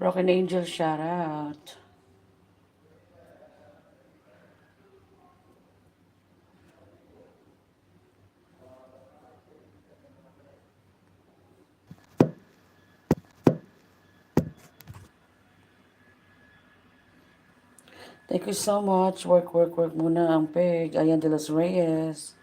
Broken Angel, shout out. Thank you so much. Work, work, work muna ang peg. Ayan de los Reyes.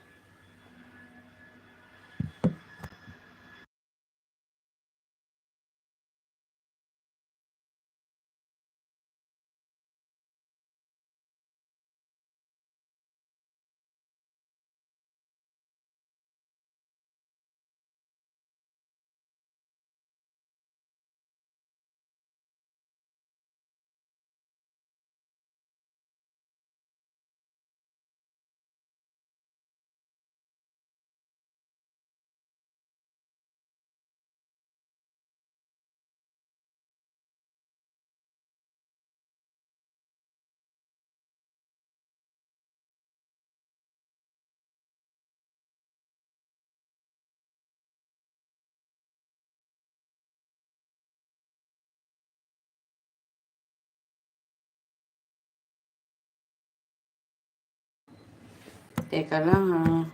Teka lang ha.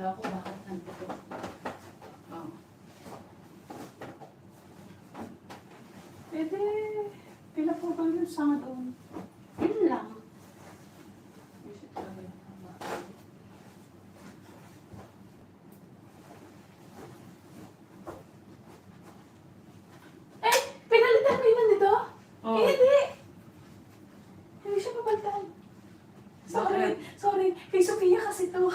Kala ko bakit nandito. Oh. Pwede, pila po ba yung sanga doon? Yun lang. Visit talaga yung mga. Eh, pinalitan mo yun dito? Oh. Hindi. Hindi siya papalitan. Sorry, Bakit? sorry. Kay Sophia kasi to.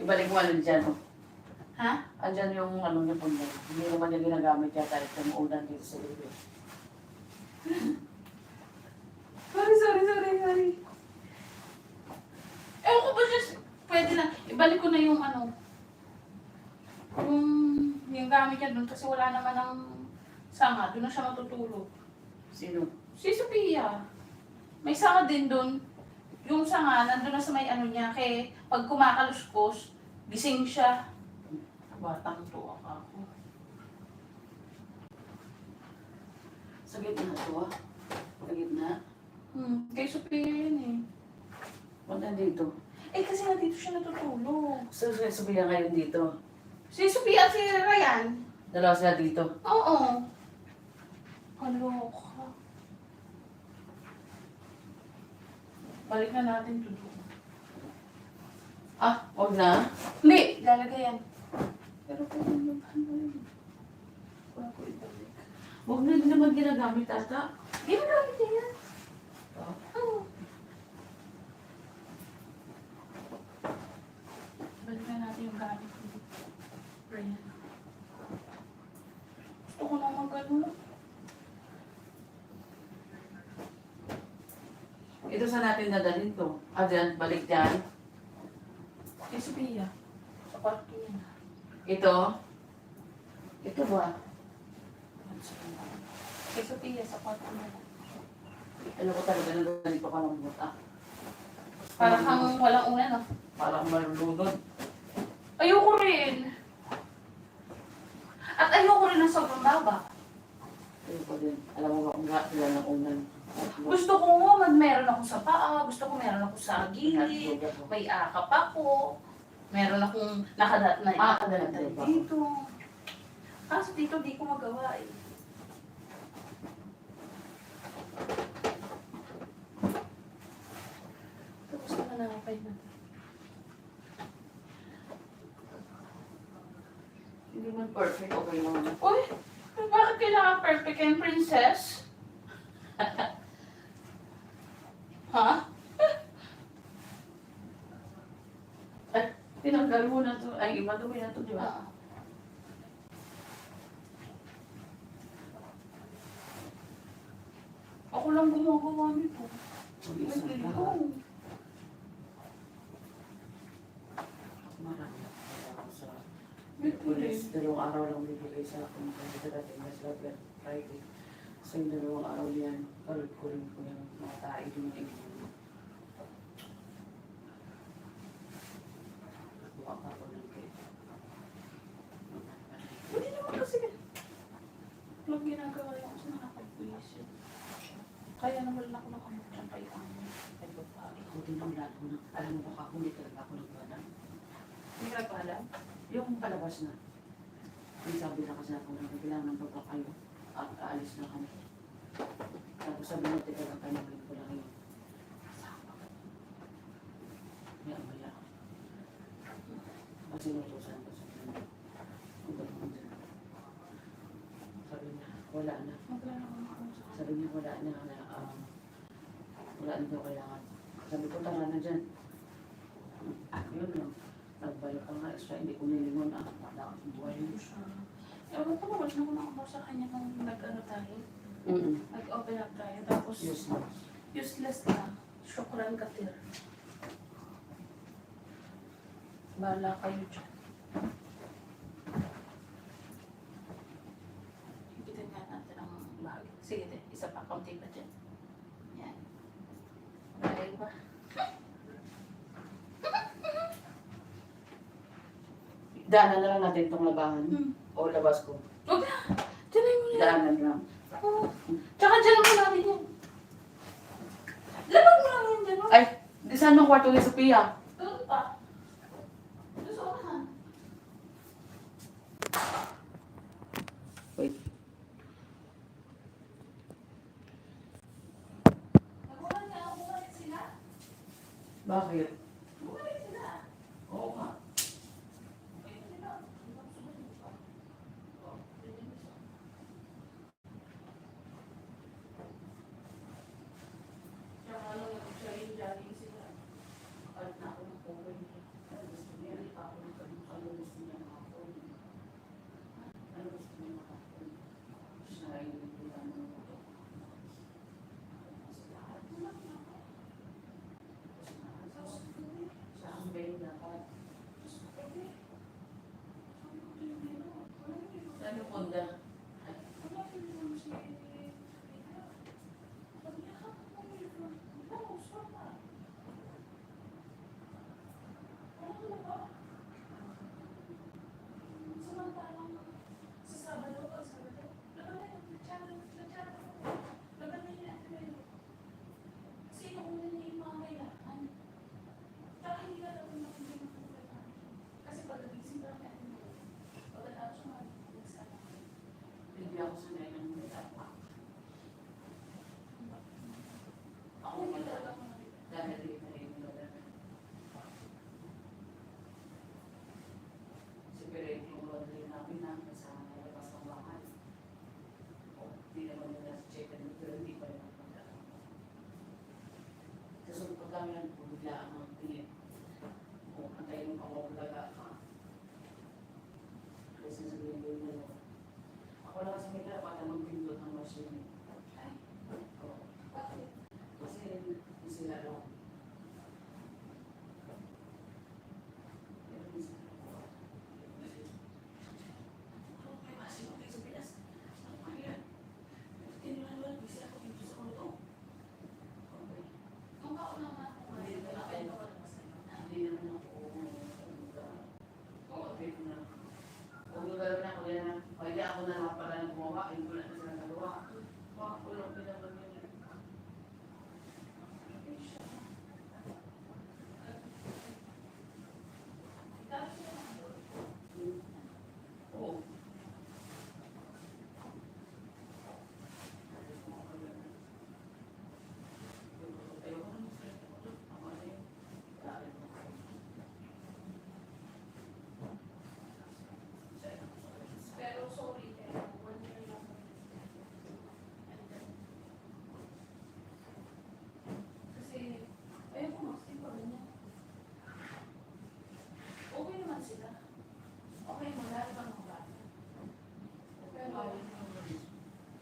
Ibalik mo ano dyan. Oh. Ha? Andyan yung ano niya po niya. Hindi naman niya ginagamit yata ito yung unan dito sa libre. Sorry. Ewan ko ba siya, pwede na, ibalik ko na yung ano, yung gamit niya doon kasi wala naman ng sanga, doon na siya matutulog. Sino? Si Sophia, may sanga din doon. Yung sanga, nandun na sa may ano niya, kaya pag kumakaluskos, gising siya. Batang to ako. Sa gitna to ah. Sa gitna. Kay Sophia yun eh. Punta dito. Eh kasi nga dito siya natutulog. So, sabihin ngayon dito. Si Sophia at si Ryan. Dalawa sila dito. Oo. Kaloka. Balik na natin to doon. Ah, huwag na. Hindi, lalagay yan. Pero kung ano yun? Wala ko ibalik. Huwag na din naman ginagamit ata. Ginagamit niya yan. Oh. Oo. Balik na natin yung gamit ko. Ryan. Gusto ko na mag-ano. Ito sa natin dadalhin to. Ah, dyan. Balik dyan. Kay Sophia. Sa kwarto niya. Ito. Ito ba? Kay Sophia, sa kwarto niya. Ano ko talaga na ganito ka lang buta. Parang kang walang una, no? Parang marunod. Ayoko rin. At ayoko rin ng sobrang baba. Ayun ko din. Alam mo ba kung sila ng unan? Gusto ko meron ako sa paa, gusto ko meron ako sa gilid, may akap ako, meron akong nakadat na Nakadat ba? dito. Kaso dito di ko magawa eh. Tapos na nakapay na. Hindi man perfect. Okay naman. Uy, bakit kailangan perfect and princess? Ha? Tinanggal mo na to. Ay, madumi na to, di ba? Ako lang gumagawa nito. Mag-isang Hindi lahat. ko. Marami. Sa Hindi. Police, 2 araw lang bibigay sa akin. Kasi dati na sila Black Friday. So yung 2 araw yan, kalit ko rin ko yung mga tayo din na ibigay. Buka ka ko ng cake. Hindi naman kasi. Lang ginagawa lang kasi nakapag-buwisit. Kaya naman ako nakamutyan kay Amo. Kay babae. Ako din ang lahat mo na. Alam mo ba ka, hindi talaga ako nagbalan. Hindi ka nagpaalam? Yung palabas na. Yung sabi na kasi ako na kailangan pa pa kayo. At aalis na kami. Tapos sabi mo, teka lang kayo, naging ko lang yun. Sama ko. Maya-maya. Kasi nutusan ko sa kanya. Ang galing mo dyan. Sabi niya, wala na. Magkano ako sa Sabi niya, wala na. Wala na daw kailangan. Sabi ko, tara na dyan. Yun lang. Nagbalik ka nga extra, hindi ko nilingon. Wala akong buhay. Ewan ko naman ako nakabaw sa kanya nung nag-ano tayo. Nag-open up tayo. Tapos useless na. Shukran katir. Bahala kayo dyan. Higitin nga natin ang bahagi. Sige, isa pa. Kaunti pa dyan. Yan. Bagay ba? Daanan na lang natin itong labahan. O labas ko. Huwag na. Dyan na yung Daanan lang. Oo. Tsaka dyan lang natin yan. Labag mo lang yan dyan. Ay, di saan ang kwarto ni Sophia? Doon pa. Bakit? Bumalik sila. Oo nga. Ayun nila. Sumunod pa. Oh, pwede mo siya. Tsaka lang nag-train jogging sila. Kahit na ako ng cover niya. Ano gusto niya? Hindi pa ako nagkaroon. Ano gusto niya makapon? Ano gusto niya makapon? Siya ay hindi lang ng mga sa ang bayo dapat. Ano punta? Hindi ako sanay ng may apa. Ako wala. Dahil di na rin nila. Siguro yung laundry namin na sa labas ng bahay. O, di naman nila check and pero hindi pa rin napunta. Kasi pag kami lang biglaan ng tingin. O, antayin mo ako talaga ka. Kasi sabihin ko yun na lang. Ako lang kasi may karapatan magpindot ng machine. Oo. Kasi hindi sila lang. Pwede ako na lang pala ng gumawa, hindi ko na sila nagawa. Ako lang pinaman yun. Oo. Pero sorry, pero 1 year lang. Kasi, ayun ko mas pa rin niya. Okay naman sila. Okay mo, lalo bang mga bata.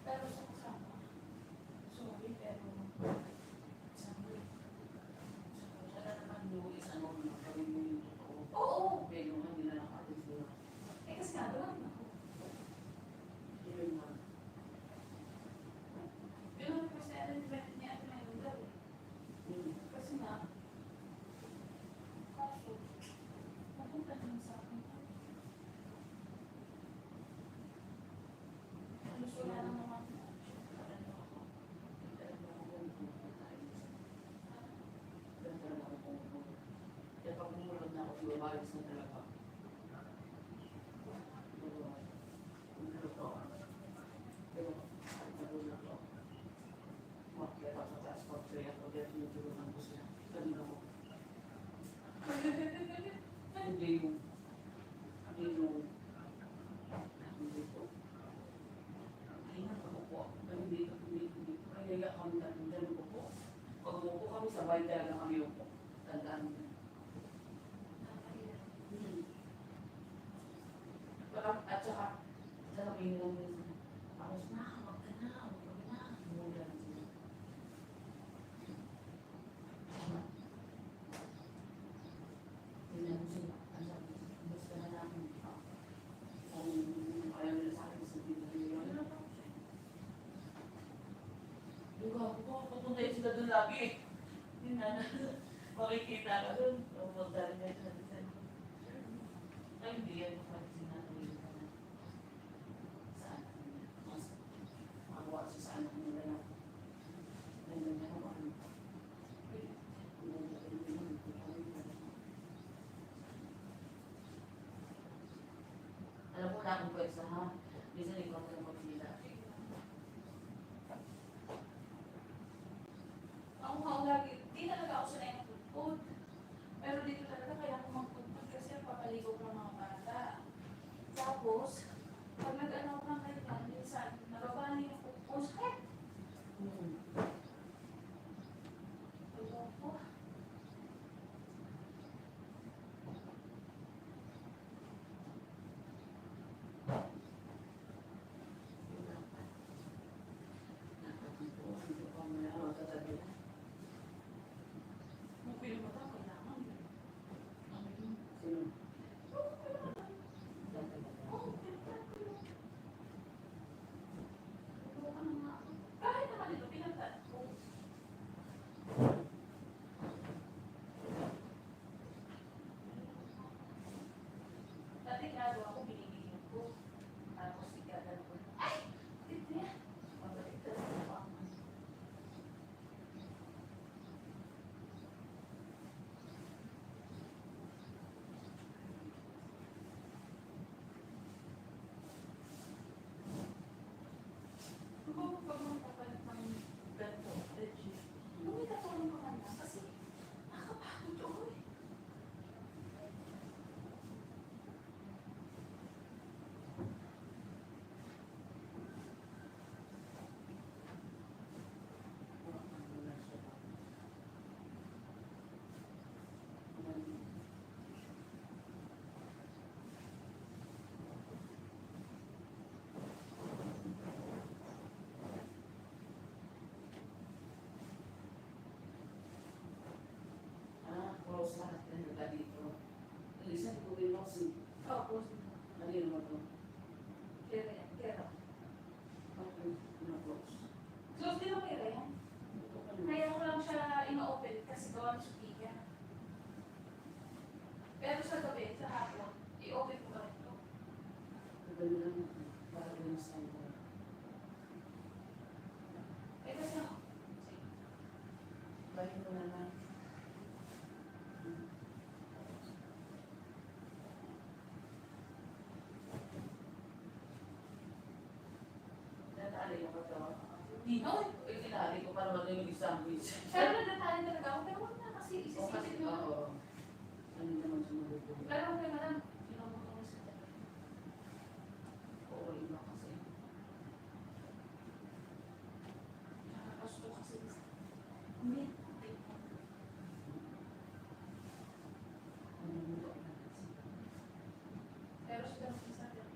Pero sa kasama, sorry, pero sabi, Wala naman yung isang mo na gawin mo yung totoo. oo, Pero hindi na nakatin sila. eh kasi nga, doon ako. Yun nga. Yun ang kasi arrangement niya at may lugar eh. Kasi nga, kaso, napunta naman sa akin. Halos wala na naman. Kaya pag bumulog na ako, lumalis na talaga. Bumulog ako. Pero, nagulog ako. Makikita ako sa taas, pag-pray ako, kaya tinutulungan ko sila. Ganun ako. Hindi yung, hindi ko. Ay, nakakapo. Hindi. Kaya kami ganun ko po. Pag umupo kami, sabay talaga kami upo. Tandaan mo. At saka sabihin lang minsan, tapos na, wag ka na. Mula na sila. Tingnan mo sila. Ang sabi, basta na namin. Kung ayaw nila sa akin, sabihin na nila. Yung ako ko, pupunta yun sila doon lagi. Hindi na, makikita ka doon. Pupunta rin na sila doon. Ay, hindi yan. Pati sinatuloy ka na. Saan? Mas magawa siya sa anak nila na. Ganyan niya ako. Alam mo na akong pwesa ha. Minsan ikaw ka ng pagkila. Ako nga lagi, di talaga ako sanay ng food. tinali yung katawan. Dito, tinali ko para maging yung sandwich. Pero natatali talaga ako. Pero wag na kasi O kasi, isisipin mo. oo. Ano naman sumunod ko? Pero okay, madam. Yun mo kung sa Oo, iba kasi. nakakasto kasi. Hindi. Ano mo ba? Pero sa dapat sa atin.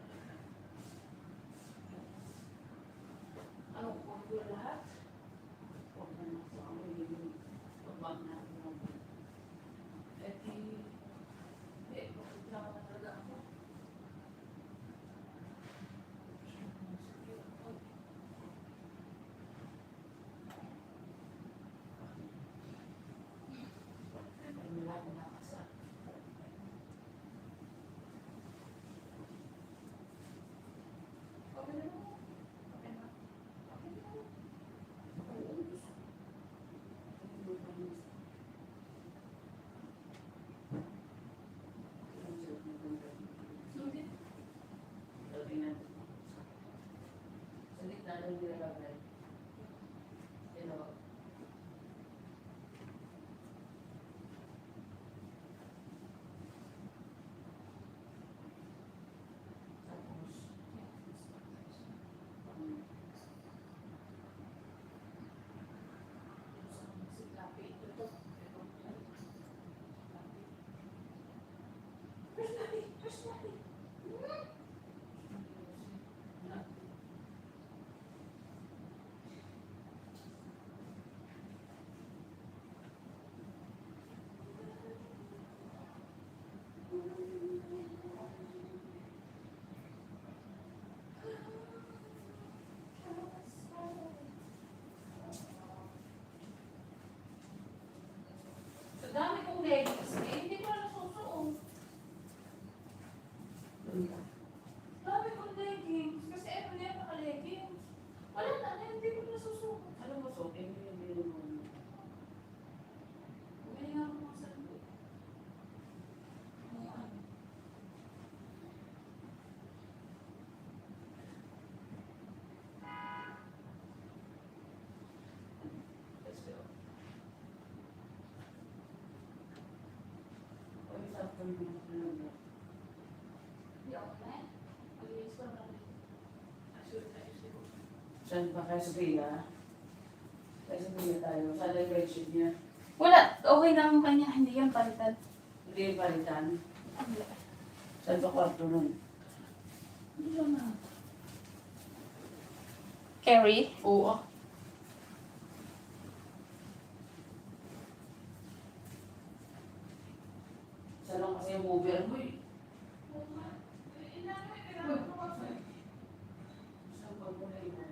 Ano, kung ko lahat? Huwag na lang sa amin yung pagmag na ako. Eh, di... Eh, magreklamo na talaga ako. Ano lang na kasi. Okay na lang. Okay na. Okay na lang. Hindi. Sa gitna ng nilalagay. Pero, tapos, Si Lapi. Ito. Where's Lapi? Where's Lapi? Sa dami kong leggings eh, hindi ko na nasusuot. Dami kong leggings. Kasi every day naka-leggings. Wala na, hindi ko na nasusuot. alam mo, so, yung binili mo. Bumili nga ako ng sarili. Ano? Let's go. Pag isa ko yung pinag-alala. Hindi ako na eh. Mag-iis ko na rin. Ayos ko. Saan pa kay Sophia? Kay Sophia tayo. Saan yung bedsheet niya? Wala, okay na ang kanya. Hindi yan palitan. Hindi yung palitan. Saan pa kwarto nun? Hindi lang na. Carrie? Oo. Saan lang kasi yung mover mo eh. Saan pa mo na iba?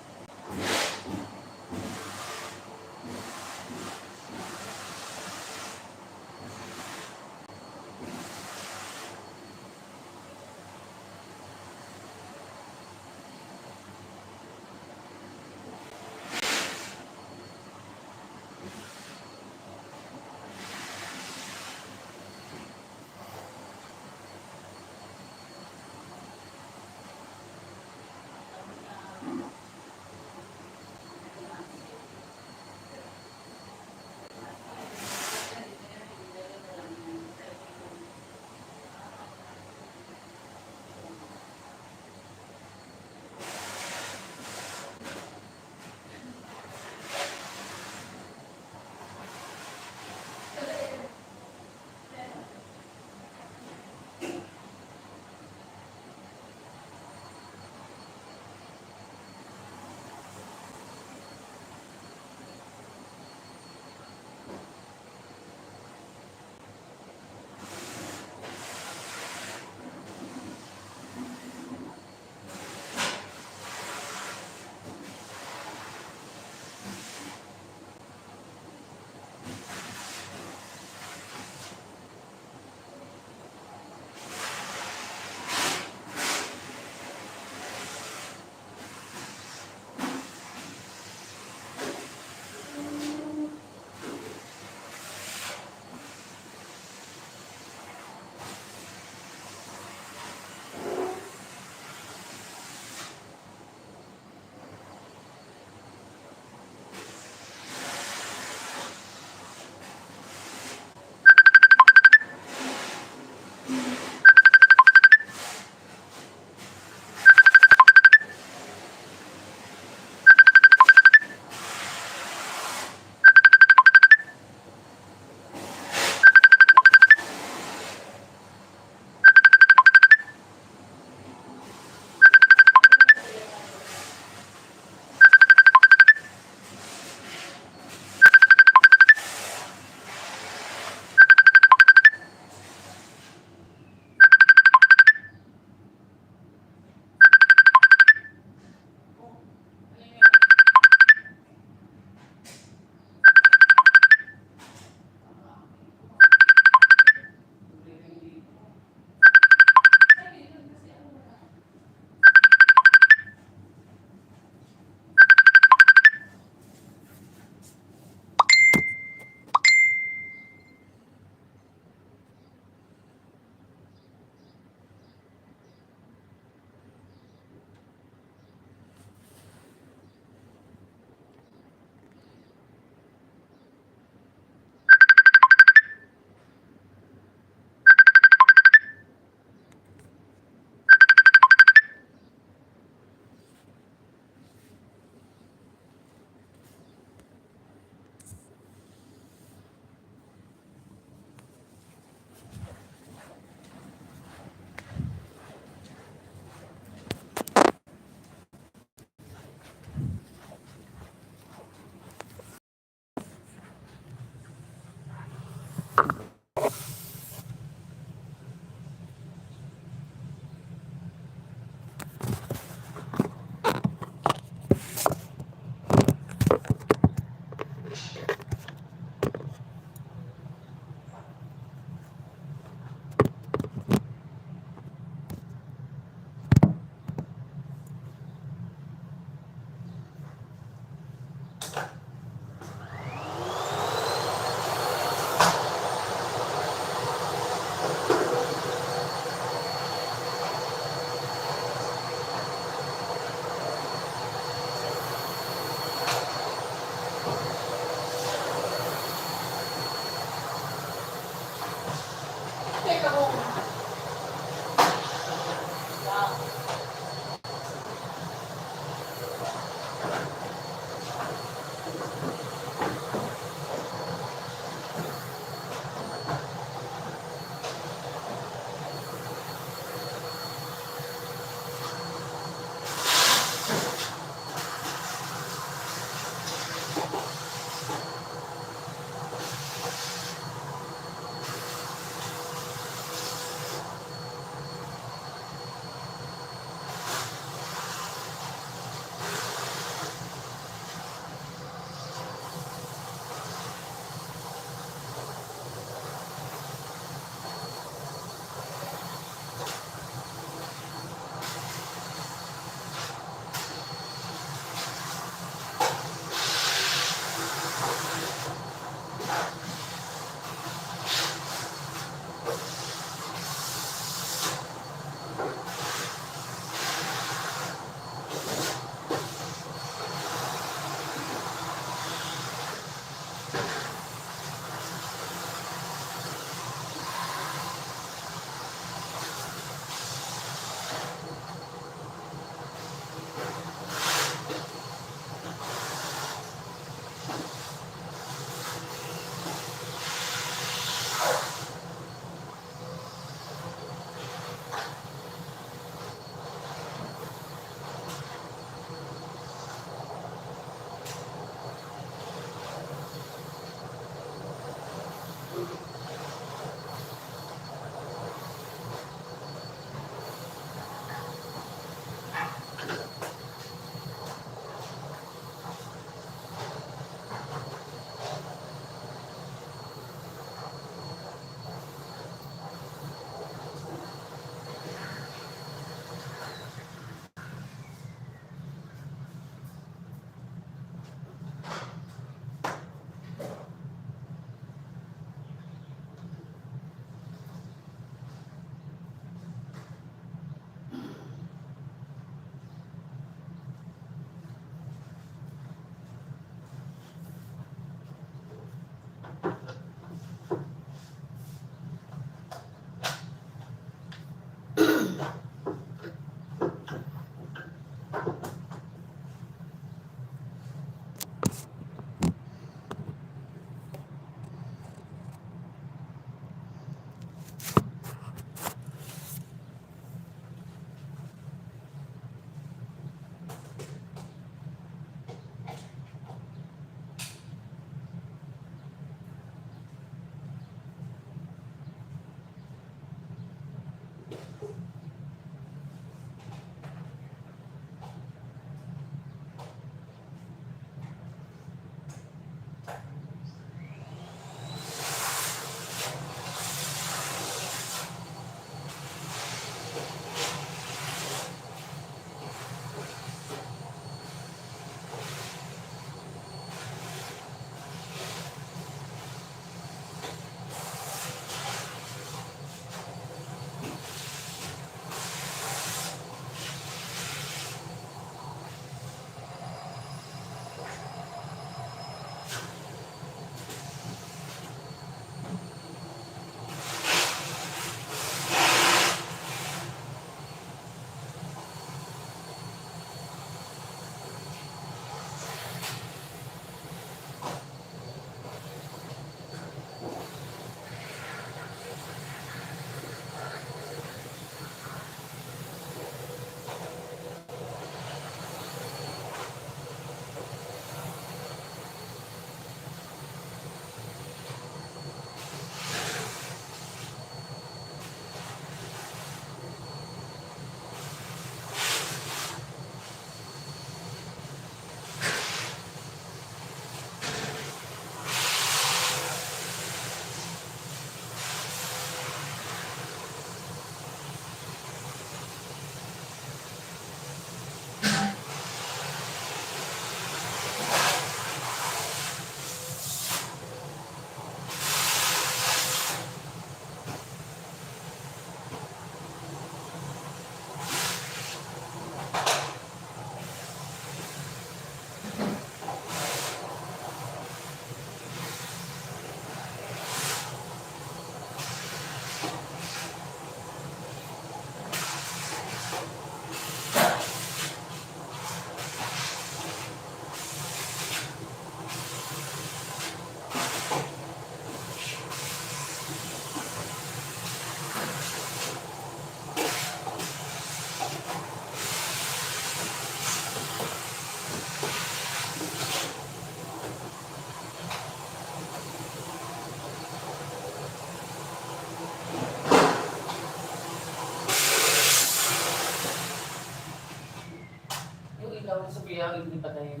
Yung ilaw ni Sophia, hindi pa tayo.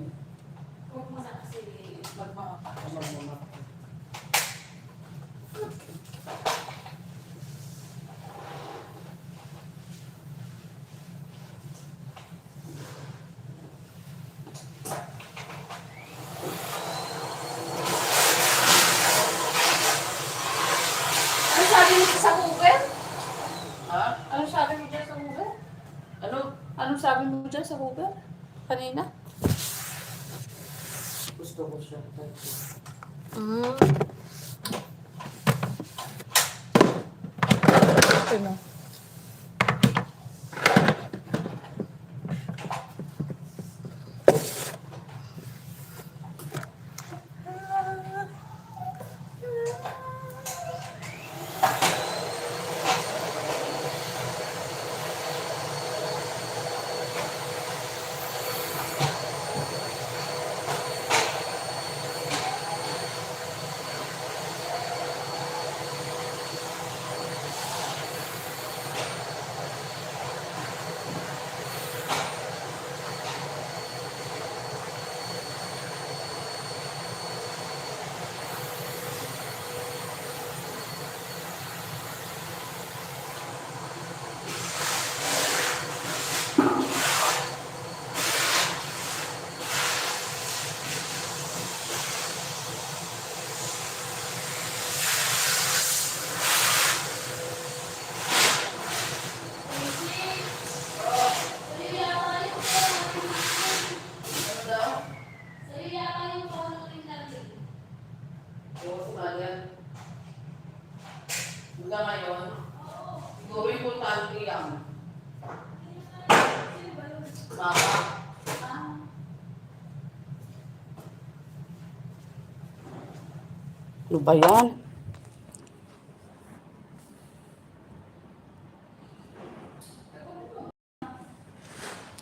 Huwag mo na kasi magmamapa. Ano sabi mo sa Google? Ha? Ano sabi mo dyan sa Google? Ano? Anong sabi mo dyan sa Google? Kanina? Gusto ko siya. Ano? yan. Hanggang ngayon, siguro importante yan. Mama. Ano ba yan?